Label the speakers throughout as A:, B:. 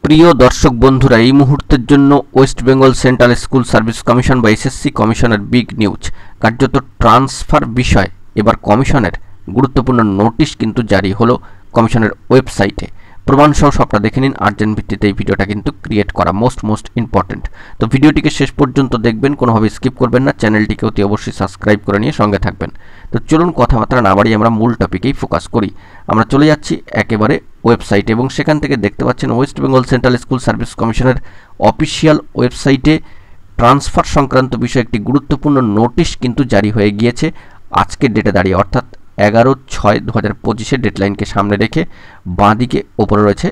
A: প্রিয় দর্শক বন্ধুরা, এই মুহূর্তের জন্য West Bengal central school service commission বা এসএসসি কমিশনের বিগ নিউজ। কার্যত ট্রান্সফার বিষয় এবার কমিশনের গুরুত্বপূর্ণ নোটিশ কিন্তু জারি হলো কমিশনের ওয়েবসাইটে। প্রমাণসহ সবটা দেখে নিন। আর্জেন্ট ভিত্তিতে এই ভিডিওটা কিন্তু ক্রিয়েট করা মোস্ট ইম্পর্টেন্ট। তো ভিডিওটিকে শেষ পর্যন্ত দেখবেন, কোনোভাবে স্কিপ করবেন না। চ্যানেলটিকে অতি অবশ্যই সাবস্ক্রাইব করে নিয়ে সঙ্গে থাকবেন। তো চলুন কথাবার্তা না বাড়িয়ে আমরা মূল টপিকেই ফোকাস করি। আমরা চলে যাচ্ছি একেবারে ওয়েবসাইটে এবং সেখান থেকে দেখতে পাচ্ছেন West Bengal central school service কমিশনের অফিসিয়াল ওয়েবসাইটে ট্রান্সফার সংক্রান্ত বিষয়ে একটি গুরুত্বপূর্ণ নোটিশ কিন্তু জারি হয়ে গিয়েছে আজকের ডেটে দাঁড়িয়ে, অর্থাৎ 11/6/2025 ডেডলাইনকে সামনে রেখে বাঁদিকে ওপরে রয়েছে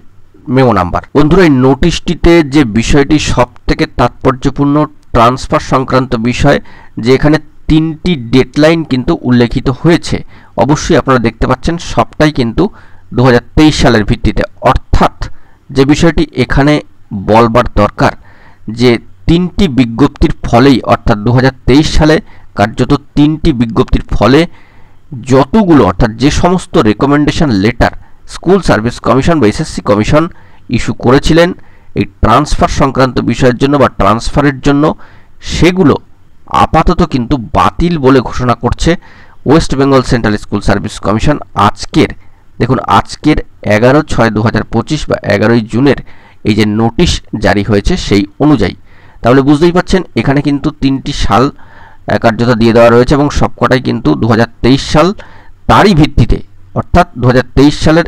A: মেমো নাম্বার। বন্ধুরা, এই নোটিশটিতে যে বিষয়টি সব থেকে তাৎপর্যপূর্ণ ট্রান্সফার সংক্রান্ত বিষয়, যে এখানে 3টি ডেডলাইন কিন্তু উল্লেখিত হয়েছে। অবশ্যই আপনারা দেখতে পাচ্ছেন সবটাই কিন্তু 2023 সালের ভিত্তিতে, অর্থাৎ যে বিষয়টি এখানে বলবার দরকার যে 3টি বিজ্ঞপ্তির ফলেই, অর্থাৎ 2023 সালে কার্যত 3টি বিজ্ঞপ্তির ফলে যতগুলো, অর্থাৎ যে সমস্ত recommendation letter school service commission বা এসএসসি কমিশন ইস্যু করেছিলেন এই ট্রান্সফার সংক্রান্ত বিষয়ের জন্য বা ট্রান্সফারের জন্য, সেগুলো আপাতত কিন্তু বাতিল বলে ঘোষণা করছে West Bengal central school service commission. আজকের দেখুন, আজকের 11/6/2025 বা 11ই জুনের এই যে নোটিশ জারি হয়েছে সেই অনুযায়ী। তাহলে বুঝতেই পাচ্ছেন এখানে কিন্তু 3টি সাল কার্যত দিয়ে দেওয়া রয়েছে এবং সবকটাই কিন্তু 2023 সাল। তারই ভিত্তিতে, অর্থাৎ 2023 সালের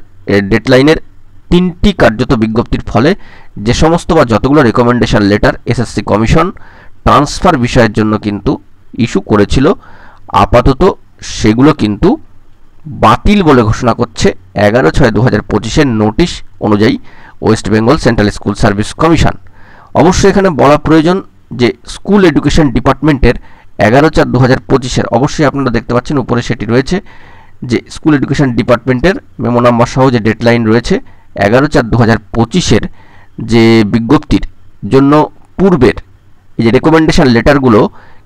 A: ডেডলাইনের 3টি কার্যত বিজ্ঞপ্তির ফলে যে সমস্ত বা যতগুলো recommendation letter SSC commission transfer বিষয়ের জন্য কিন্তু ইস্যু করেছিল, আপাতত সেগুলো কিন্তু বাতিল বলে ঘোষণা করছে 11/6/2025 নোটিশ অনুযায়ী West Bengal central school service commission. অবশ্যই এখানে বলা প্রয়োজন যে স্কুল এডুকেশন ডিপার্টমেন্টের 11/4/2025 অবশ্যই আপনারা দেখতে পাচ্ছেন উপরে সেটি রয়েছে যে স্কুল এডুকেশন ডিপার্টমেন্টের মেমো নাম্বার সহ যে ডেডলাইন রয়েছে 11/4/2025 যে বিজ্ঞপ্তির জন্য পূর্বের এই যে রেকমেন্ডেশন লেটারগুলো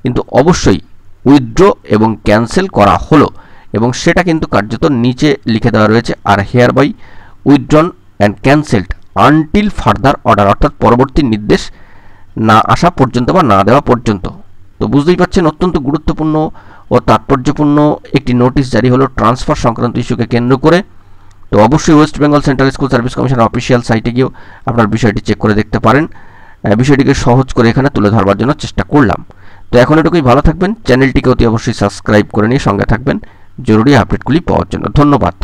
A: কিন্তু অবশ্যই উইথড্র এবং ক্যান্সেল করা হলো এবং সেটা কিন্তু কার্যত নিচে লিখে দেওয়া রয়েছে, are hereby withdrawn and cancelled until further order, অর্থাৎ পরবর্তী নির্দেশ না আসা পর্যন্ত বা না দেওয়া পর্যন্ত। তো বুঝতেই পাচ্ছেন অত্যন্ত গুরুত্বপূর্ণ ও তাৎপর্যপূর্ণ একটি নোটিশ জারি হলো ট্রান্সফার সংক্রান্ত ইস্যুকে কেন্দ্র করে। তো অবশ্যই West Bengal central school service কমিশনের অফিসিয়াল সাইটে গিয়েও আপনার বিষয়টি চেক করে দেখতে পারেন। বিষয়টিকে সহজ করে এখানে তুলে ধরবার জন্য চেষ্টা করলাম। তো এখন এটুকুই, ভালো থাকবেন। চ্যানেলটিকে অতি অবশ্যই সাবস্ক্রাইব করে নিয়ে সঙ্গে থাকবেন জরুরি আপডেটগুলি পাওয়ার জন্য। ধন্যবাদ।